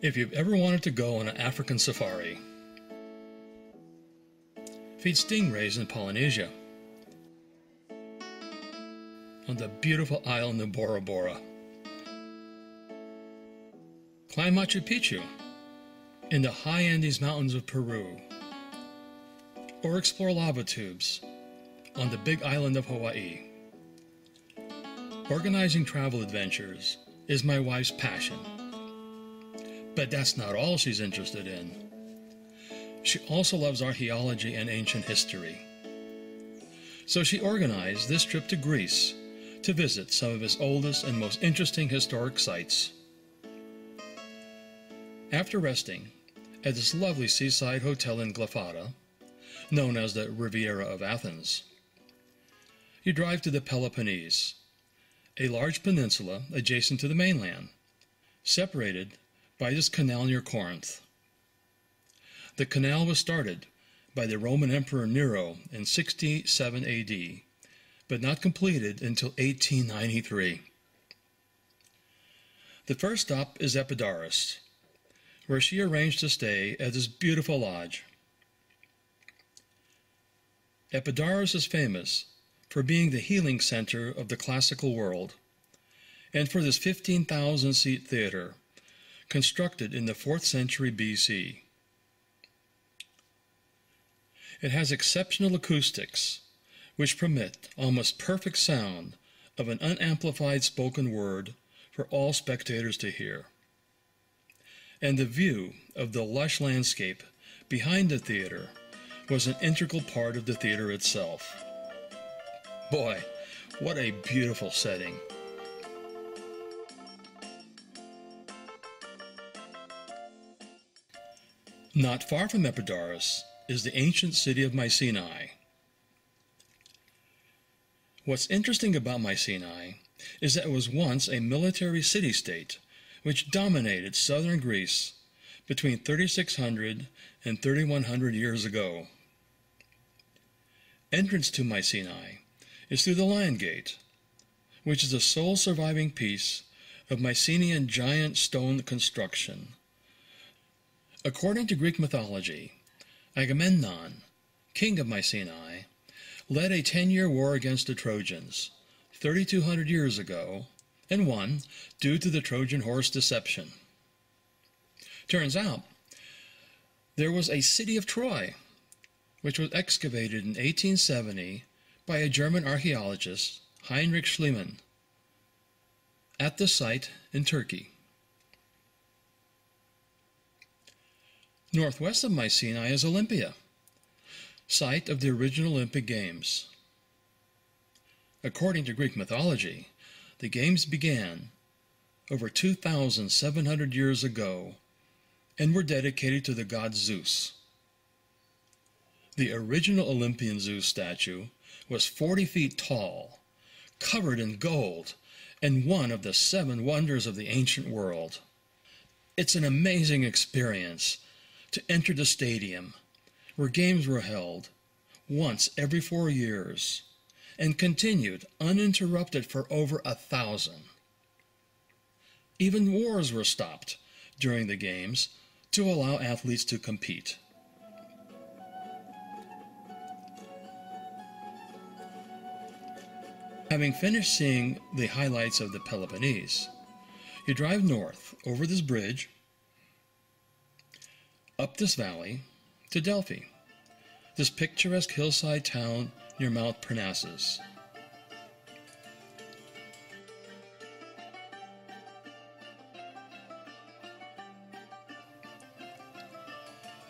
If you've ever wanted to go on an African safari, feed stingrays in Polynesia, on the beautiful island of Bora Bora, climb Machu Picchu in the high Andes Mountains of Peru, or explore lava tubes on the big island of Hawaii. Organizing travel adventures is my wife's passion. But that's not all she's interested in. She also loves archaeology and ancient history. So she organized this trip to Greece to visit some of its oldest and most interesting historic sites. After resting at this lovely seaside hotel in Glyfada, known as the Riviera of Athens, you drive to the Peloponnese, a large peninsula adjacent to the mainland, separated by this canal near Corinth. The canal was started by the Roman Emperor Nero in 67 AD, but not completed until 1893. The first stop is Epidaurus, where she arranged to stay at this beautiful lodge. Epidaurus is famous for being the healing center of the classical world, and for this 15,000-seat theater constructed in the 4th century BC. It has exceptional acoustics, which permit almost perfect sound of an unamplified spoken word for all spectators to hear. And the view of the lush landscape behind the theater was an integral part of the theater itself. Boy, what a beautiful setting. Not far from Epidaurus is the ancient city of Mycenae. What's interesting about Mycenae is that it was once a military city-state which dominated southern Greece between 3600 and 3100 years ago. Entrance to Mycenae is through the Lion Gate, which is the sole surviving piece of Mycenaean giant stone construction. According to Greek mythology, Agamemnon, king of Mycenae, led a 10-year war against the Trojans 3,200 years ago and won due to the Trojan horse deception. Turns out, there was a city of Troy, which was excavated in 1870 by a German archaeologist, Heinrich Schliemann, at the site in Turkey. Northwest of Mycenae is Olympia, site of the original Olympic Games. According to Greek mythology, the Games began over 2,700 years ago and were dedicated to the god Zeus. The original Olympian Zeus statue was 40 feet tall, covered in gold, and one of the 7 wonders of the ancient world. It's an amazing experience to enter the stadium, where games were held once every 4 years, and continued uninterrupted for over 1,000. Even wars were stopped during the games to allow athletes to compete. Having finished seeing the highlights of the Peloponnese, you drive north over this bridge, up this valley, to Delphi, this picturesque hillside town near Mount Parnassus.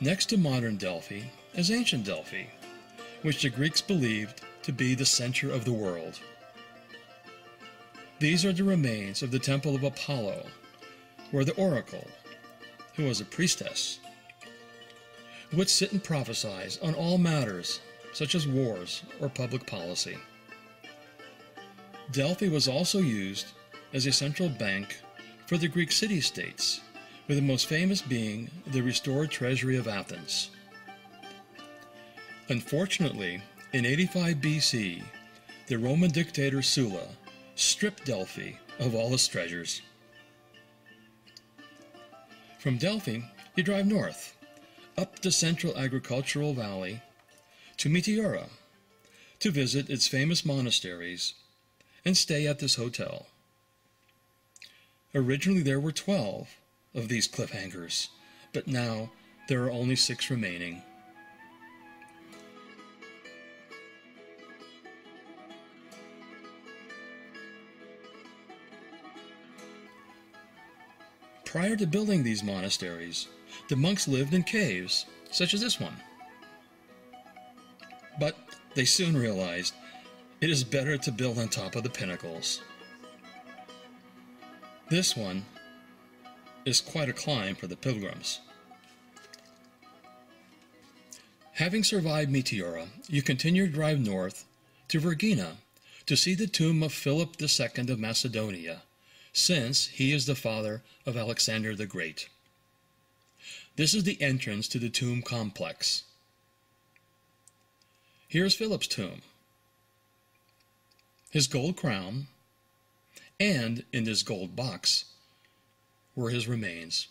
Next to modern Delphi is ancient Delphi, which the Greeks believed to be the center of the world. These are the remains of the temple of Apollo, where the oracle, who was a priestess, would sit and prophesy on all matters, such as wars or public policy. Delphi was also used as a central bank for the Greek city-states, with the most famous being the restored treasury of Athens. Unfortunately, in 85 BC, the Roman dictator Sulla stripped Delphi of all its treasures. From Delphi, you drive north, up the central agricultural valley, to Meteora, to visit its famous monasteries and stay at this hotel. Originally there were 12 of these cliffhangers, but now there are only 6 remaining. Prior to building these monasteries, the monks lived in caves, such as this one. But they soon realized it is better to build on top of the pinnacles. This one is quite a climb for the pilgrims. Having survived Meteora, you continue to drive north to Vergina to see the tomb of Philip II of Macedonia, since he is the father of Alexander the Great. This is the entrance to the tomb complex. Here's Philip's tomb, his gold crown, and in this gold box were his remains.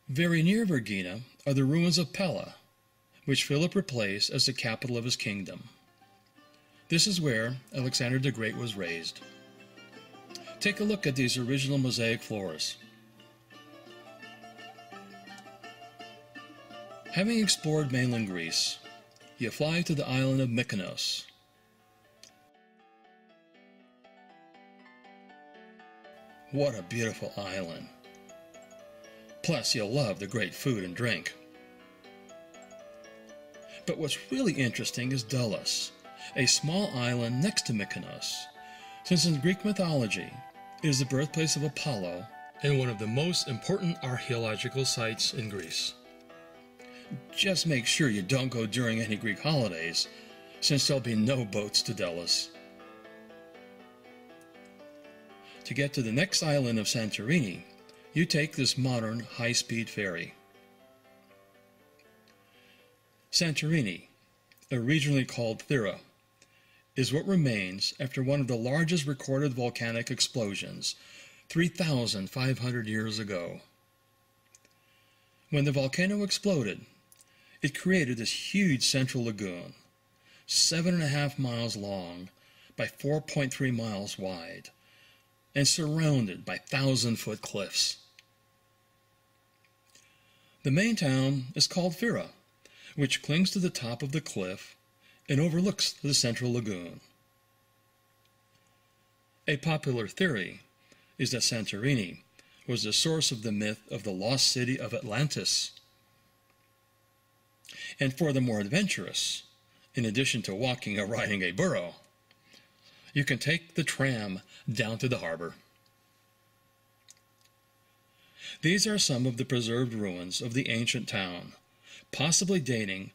Very near Vergina are the ruins of Pella, which Philip replaced as the capital of his kingdom. This is where Alexander the Great was raised. Take a look at these original mosaic floors. Having explored mainland Greece, you fly to the island of Mykonos. What a beautiful island. Plus, you'll love the great food and drink. But what's really interesting is Delos, a small island next to Mykonos, since in Greek mythology it is the birthplace of Apollo and one of the most important archaeological sites in Greece. Just make sure you don't go during any Greek holidays, since there'll be no boats to Delos. To get to the next island of Santorini, you take this modern high-speed ferry. Santorini, originally called Thera, is what remains after one of the largest recorded volcanic explosions 3,500 years ago. When the volcano exploded, it created this huge central lagoon, 7.5 miles long by 4.3 miles wide, and surrounded by 1,000-foot cliffs. The main town is called Thera, which clings to the top of the cliff and overlooks the central lagoon. A popular theory is that Santorini was the source of the myth of the lost city of Atlantis. And for the more adventurous, in addition to walking or riding a burro, you can take the tram down to the harbor. These are some of the preserved ruins of the ancient town, possibly dating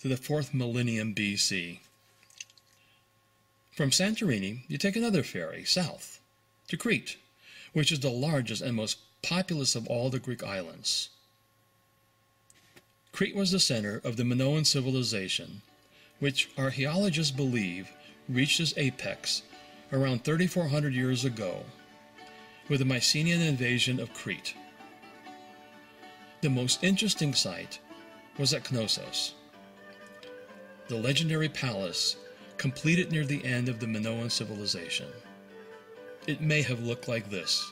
to the 4th millennium BC. From Santorini, you take another ferry south to Crete, which is the largest and most populous of all the Greek islands. Crete was the center of the Minoan civilization, which archaeologists believe reached its apex around 3,400 years ago with the Mycenaean invasion of Crete. The most interesting site was at Knossos, the legendary palace completed near the end of the Minoan civilization. It may have looked like this.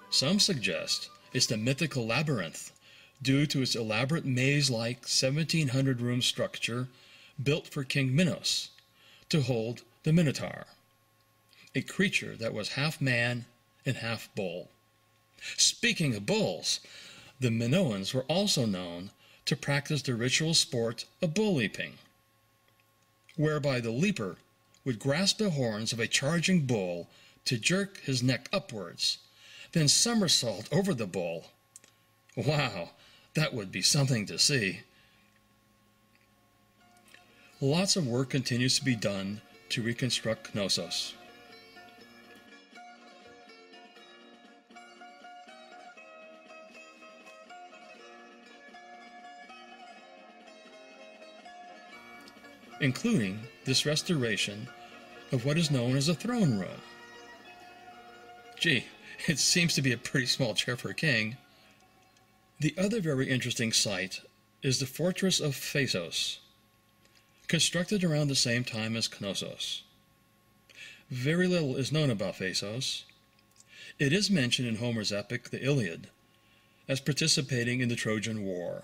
Some suggest it's the mythical labyrinth due to its elaborate maze-like 1,700-room structure built for King Minos to hold the Minotaur, a creature that was half man and half bull. Speaking of bulls, the Minoans were also known to practice the ritual sport of bull leaping, whereby the leaper would grasp the horns of a charging bull to jerk his neck upwards, then somersault over the bull. Wow, that would be something to see. Lots of work continues to be done to reconstruct Knossos. Including this restoration of what is known as a throne room. Gee, it seems to be a pretty small chair for a king. The other very interesting site is the fortress of Phasos, constructed around the same time as Knossos. Very little is known about Phasos. It is mentioned in Homer's epic, the Iliad, as participating in the Trojan War.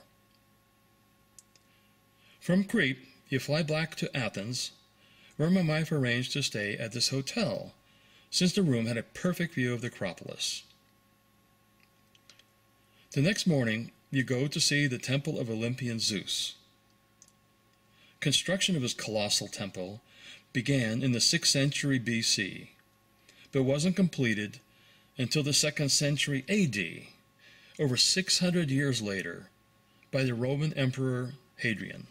From Crete, you fly back to Athens, where my wife arranged to stay at this hotel, since the room had a perfect view of the Acropolis. The next morning, you go to see the temple of Olympian Zeus. Construction of his colossal temple began in the 6th century BC, but wasn't completed until the 2nd century AD, over 600 years later, by the Roman Emperor Hadrian.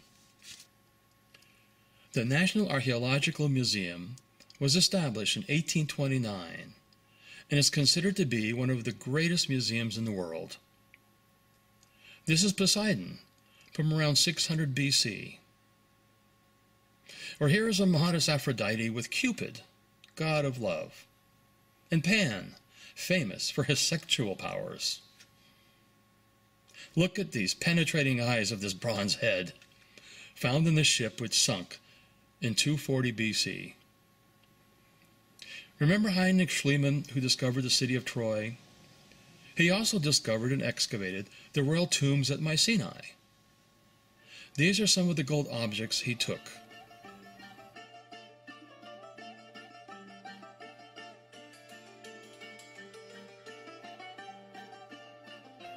The National Archaeological Museum was established in 1829 and is considered to be one of the greatest museums in the world. This is Poseidon from around 600 BC. Or here is a modest Aphrodite with Cupid, god of love, and Pan, famous for his sexual powers. Look at these penetrating eyes of this bronze head, found in the ship which sunk in 240 BC. Remember Heinrich Schliemann, who discovered the city of Troy? He also discovered and excavated the royal tombs at Mycenae. These are some of the gold objects he took.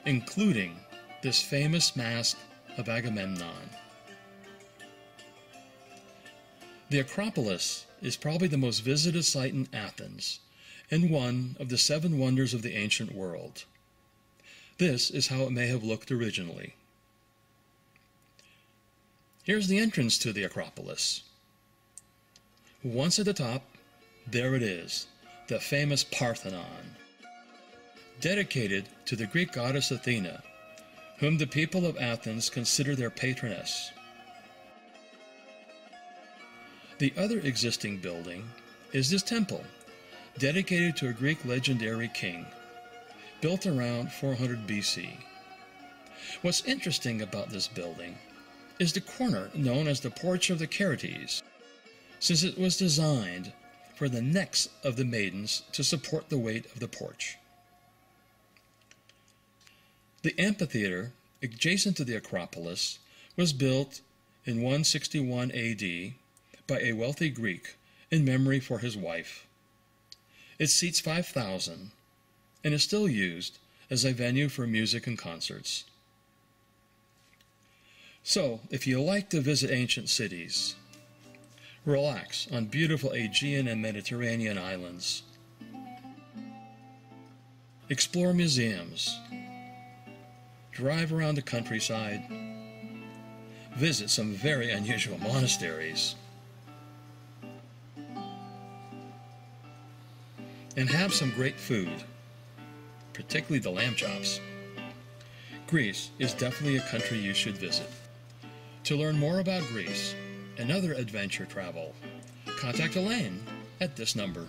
Including this famous mask of Agamemnon. The Acropolis is probably the most visited site in Athens, and one of the 7 wonders of the ancient world. This is how it may have looked originally. Here's the entrance to the Acropolis. Once at the top, there it is, the famous Parthenon, dedicated to the Greek goddess Athena, whom the people of Athens consider their patroness. The other existing building is this temple, dedicated to a Greek legendary king, built around 400 BC. What's interesting about this building is the corner known as the Porch of the Charites, since it was designed for the necks of the maidens to support the weight of the porch. The amphitheater, adjacent to the Acropolis, was built in 161 AD by a wealthy Greek in memory for his wife. It seats 5,000 and is still used as a venue for music and concerts. So, if you like to visit ancient cities, relax on beautiful Aegean and Mediterranean islands, explore museums, drive around the countryside, visit some very unusual monasteries, and have some great food, particularly the lamb chops. Greece is definitely a country you should visit. To learn more about Greece and other adventure travel, contact Elaine at this number.